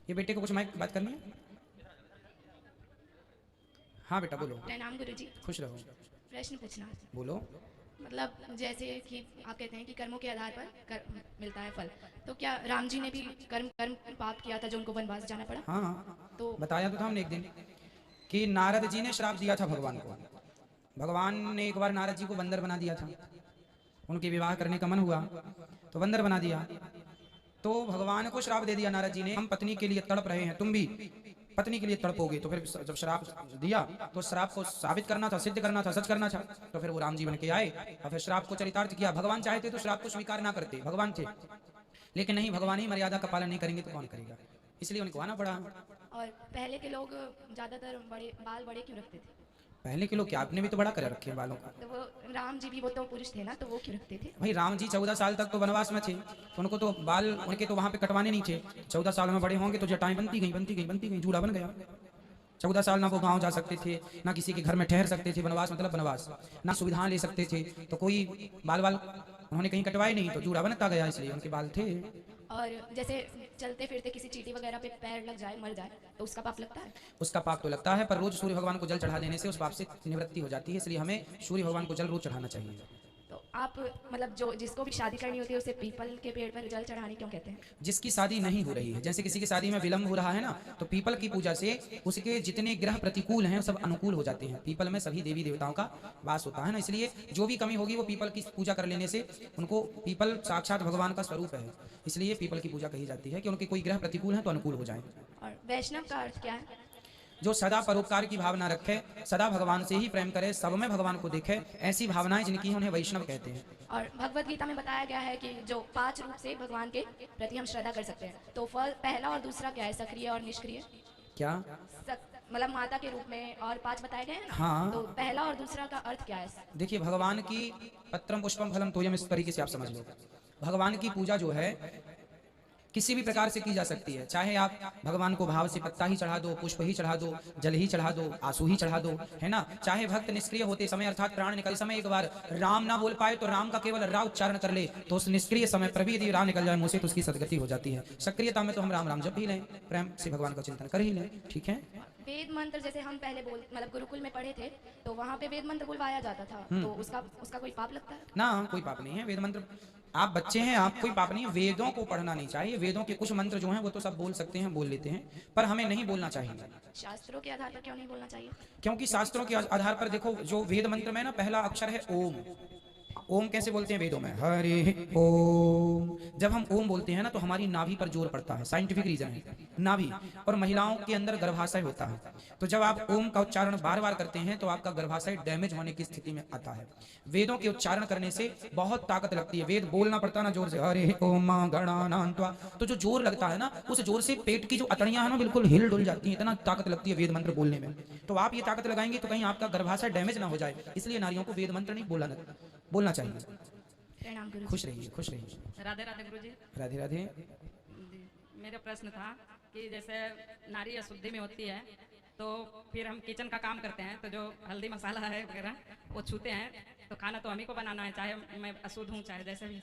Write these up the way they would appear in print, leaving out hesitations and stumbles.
ये बेटे को कुछ माइक बात करनी है? हाँ बेटा बोलो। प्रणाम गुरुजी। खुश रहो। प्रश्न पूछना। बोलो। मतलब जैसे कि आप कहते हैं कि कर्मों के आधार पर मिलता है फल, तो क्या राम जी ने भी कर्म कर्म पाप किया था जो उनको वनवास जाना पड़ा? हाँ तो बताया तो था हमने एक दिन कि नारद जी ने श्राप दिया था भगवान को। भगवान ने एक बार नारद जी को बंदर बना दिया था। उनके विवाह करने का मन हुआ तो बंदर बना दिया। तो भगवान को श्राप दे दिया नारद जी ने, हम पत्नी के लिए तड़प रहे हैं, तुम भी पत्नी के लिए तड़पोगे। तो फिर जब श्राप दिया तो श्राप को साबित करना था, सिद्ध करना था, सच करना था। तो फिर वो राम जी बन के आए और फिर श्राप को चरितार्थ किया। भगवान चाहते तो श्राप को स्वीकार ना करते, भगवान थे, लेकिन नहीं, भगवान ही मर्यादा का पालन नहीं करेंगे तो कौन करेगा, इसलिए उनको आना पड़ा। और पहले के लोग ज्यादातर बड़े बाल बड़े क्यों रखते थे? पहले के लोग क्या, आपने भी तो बड़ा कर रखे हैं बालों का। तो वो राम जी भी वो तो पुरुष थे ना, तो वो क्यों रखते थे? भाई राम जी 14 साल तक तो वनवास में थे, तो उनको तो बाल उनके तो वहां पे कटवाने नहीं थे। 14 साल में बड़े होंगे तो जटाएं बनती गई बनती गई बनती गई, जूड़ा बन गया। 14 साल ना वो गांव जा सकते थे, ना किसी के घर में ठहर सकते थे, वनवास मतलब वनवास, ना सुविधाएं ले सकते थे, तो कोई बाल बाल उन्होंने कहीं कटवाए नहीं, तो जूड़ा बनता गया, इसलिए उनके बाल थे। और जैसे चलते फिरते किसी चींटी वगैरह पे पैर लग जाए, मर जाए, तो उसका पाप लगता है? उसका पाप तो लगता है, पर रोज सूर्य भगवान को जल चढ़ा देने से उस पाप से निवृत्ति हो जाती है, इसलिए हमें सूर्य भगवान को जल रोज चढ़ाना चाहिए। तो आप मतलब जो जिसको भी शादी करनी होती है उसे पीपल के पेड़ पर जल चढ़ाने क्यों कहते हैं? जिसकी शादी नहीं हो रही है, जैसे किसी की शादी में विलंब हो रहा है ना, तो पीपल की पूजा से उसके जितने ग्रह प्रतिकूल हैं सब अनुकूल हो जाते हैं। पीपल में सभी देवी देवताओं का वास होता है ना, इसलिए जो भी कमी होगी वो पीपल की पूजा कर लेने से उनको, पीपल साक्षात भगवान का स्वरूप है, इसलिए पीपल की पूजा कही जाती है कि उनके कोई ग्रह प्रतिकूल हैं तो अनुकूल हो जाए। और वैष्णव का अर्थ क्या है? जो सदा परोपकार की भावना रखे, सदा भगवान से ही प्रेम करे, सब में भगवान को देखे, ऐसी भावनाएं जिनकी हैं उन्हें वैष्णव कहते हैं। और भगवत गीता में बताया गया है कि जो 5 रूप से भगवान के प्रति हम श्रद्धा कर सकते हैं, तो पहला और दूसरा क्या है, सक्रिय और निष्क्रिय? क्या? मतलब माता के रूप में और 5 बताए गए हैं ना? हाँ। तो पहला और दूसरा का अर्थ क्या है? देखिए, भगवान की पत्रम पुष्पम फलम तोयम, इस तरीके से आप समझ लो। भगवान की पूजा जो है किसी भी प्रकार से की जा सकती है, चाहे आप भगवान को भाव से पत्ता ही चढ़ा दो, पुष्प ही चढ़ा दो, जल ही चढ़ा दो, आंसू ही चढ़ा दो, है ना। चाहे भक्त निष्क्रिय होते समय अर्थात प्राण निकल समय एक बार राम ना बोल पाए तो राम का केवल रा उच्चारण कर ले, तो उस निष्क्रिय समय पर भी यदि राम निकल जाए मुंह से तो उसकी सदगति हो जाती है। सक्रियता में तो हम राम राम जप ही लें, प्रेम से भगवान का चिंतन कर ही लें, ठीक है। वेद मंत्र जैसे हम पहले मतलब गुरुकुल में पढ़े थे, तो वहाँ पे वेद मंत्र बुलवाया जाता था, तो उसका कोई पाप लगता है? ना, कोई पाप नहीं है। वेद मंत्र, आप बच्चे हैं, आप कोई पाप नहीं है। वेदों को पढ़ना नहीं चाहिए, वेदों के कुछ मंत्र जो हैं वो तो सब बोल सकते हैं, बोल लेते हैं, पर हमें नहीं बोलना चाहिए। शास्त्रों के आधार पर क्यों नहीं बोलना चाहिए? क्योंकि शास्त्रों के आधार पर देखो, जो वेद मंत्र में ना पहला अक्षर है ओम। ओम कैसे बोलते हैं वेदों में? हरि ओम। जब हम ओम बोलते हैं ना तो हमारी नाभि पर जोर पड़ता है, साइंटिफिक रीजन है, नाभि। और महिलाओं के अंदर गर्भाशय होता है, तो जब आप ओम का उच्चारण बार बार करते हैं तो आपका गर्भाशय डैमेज होने की स्थिति में आता है। वेदों के उच्चारण करने से बहुत ताकत लगती है। वेद बोलना पड़ता है ना जोर से, हरि ओम गणानान्त्वा, तो जो जोर लगता है ना उस जोर से पेट की जो अतड़ियां हैं ना बिल्कुल हिल डुल जाती हैं, इतना ताकत लगती है वेद मंत्र बोलने में। तो आप ये ताकत लगाएंगे तो कहीं आपका गर्भाशय डैमेज ना हो जाए, इसलिए नारियों को वेद मंत्र नहीं बोलना चाहिए। प्रणाम गुरु। खुश रहिए, खुश रहिए। राधे राधे गुरुजी। राधे राधे। मेरा प्रश्न था कि जैसे नारी अशुद्धि में होती है तो फिर हम किचन का काम करते हैं, तो जो हल्दी मसाला है वगैरह वो छूते हैं, तो खाना तो हम ही को बनाना है, चाहे मैं अशुद्ध हूँ चाहे जैसे भी,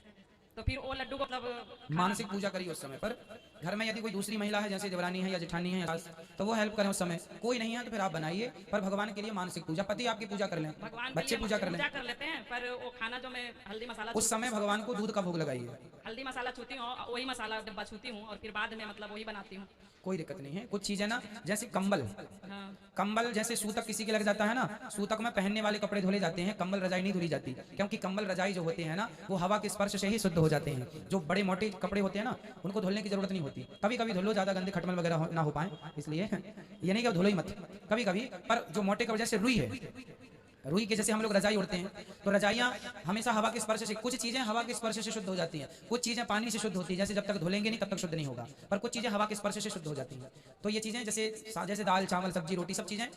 तो फिर वो लड्डू को मतलब मानसिक पूजा करिए उस समय पर। घर में यदि कोई दूसरी महिला है जैसे देवरानी है या जेठानी है या तो वो हेल्प करें उस समय। कोई नहीं है तो फिर आप बनाइए, पर भगवान के लिए मानसिक पूजा। पति आपकी पूजा कर लें, भगवान बच्चे पूजा कर लें, कर लेते हैं, पर वो खाना जो मैं हल्दी मसाला उस समय भगवान को दूध का भोग लगाइए। हल्दी मसाला छूती हूँ, वही मसाला डब्बा छूती हूँ और फिर बाद में मतलब वही बनाती हूँ। कोई दिक्कत नहीं है। कुछ चीजें ना, जैसे कंबल, कंबल जैसे सूतक किसी के लग जाता है ना, सूतक में पहनने वाले कपड़े धुले जाते हैं, कंबल रजाई नहीं धुली जाती, क्योंकि कंबल रजाई जो होते हैं ना वो हवा के स्पर्श से ही शुद्ध हो जाते हैं। जो बड़े मोटे कपड़े होते हैं ना उनको धुलने की जरूरत नहीं होती। कभी कभी धुलो, ज्यादा गंदे खटमल वगैरह ना हो पाए, इसलिए ये नहीं कि धुलो ही मत, कभी कभी। पर जो मोटे कपड़े जैसे रुई है, रुई के जैसे हम लोग रजाई उड़ते हैं, तो रजाइयाँ हमेशा हवा के स्पर्श से, कुछ चीजें हवा के स्पर्श से शुद्ध हो जाती हैं, कुछ चीजें पानी से शुद्ध होती है, जैसे जब तक धुलेंगे नहीं तब तक शुद्ध नहीं होगा, पर कुछ चीजें हवा के स्पर्श से शुद्ध हो जाती हैं। तो ये चीजें जैसे दाल चावल सब्जी रोटी सब चीजें,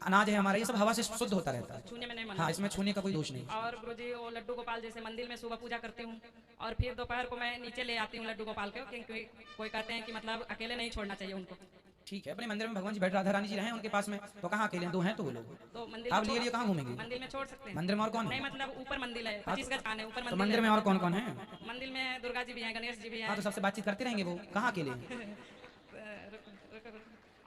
अनाज है हमारा, ये सब हवा से शुद्ध होता रहता है, छूने में नहीं हाँ, इसमें छूने का कोई दोष नहीं। और गुरुजी वो लड्डू गोपाल जैसे मंदिर में सुबह पूजा करती हूँ और फिर दोपहर को मैं नीचे ले आती हूँ लड्डू गोपाल को, क्योंकि कोई कहते हैं कि मतलब अकेले नहीं छोड़ना चाहिए उनको। ठीक है, अपने मंदिर में भगवान जी बैठ, राधा रानी जी रहे उनके पास में, तो कहाँ अकेले दो हैं तो वो लोग, तो मंदिर आप लिए कहाँ घूमेंगे? मंदिर में छोड़ सकते हैं। मंदिर में और कौन है? नहीं मतलब ऊपर मंदिर है, 25 गज खान है ऊपर तो मंदिर में और कौन कौन है? मंदिर में दुर्गा जी भी हैं, गणेश जी भी हैं। हाँ, तो सबसे बातचीत करते रहेंगे, वो कहाँ अकेले?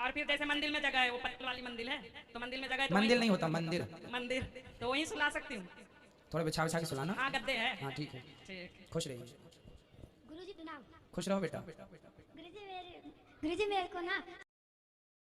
और फिर जैसे मंदिर में जगह है, वो पत्थर वाली मंदिर है, तो मंदिर में जगह है तो मंदिर वहीं- नहीं होता, मंदिर। मंदिर तो वहीं सुला सकती हूँ। थोड़ा बिछा बिछा के सुलाना। हाँ गद्दे है। हाँ ठीक है, ठीक। खुश रहिए। गुरुजी प्रणाम। खुश रहो बेटा। गुरुजी मेरे को ना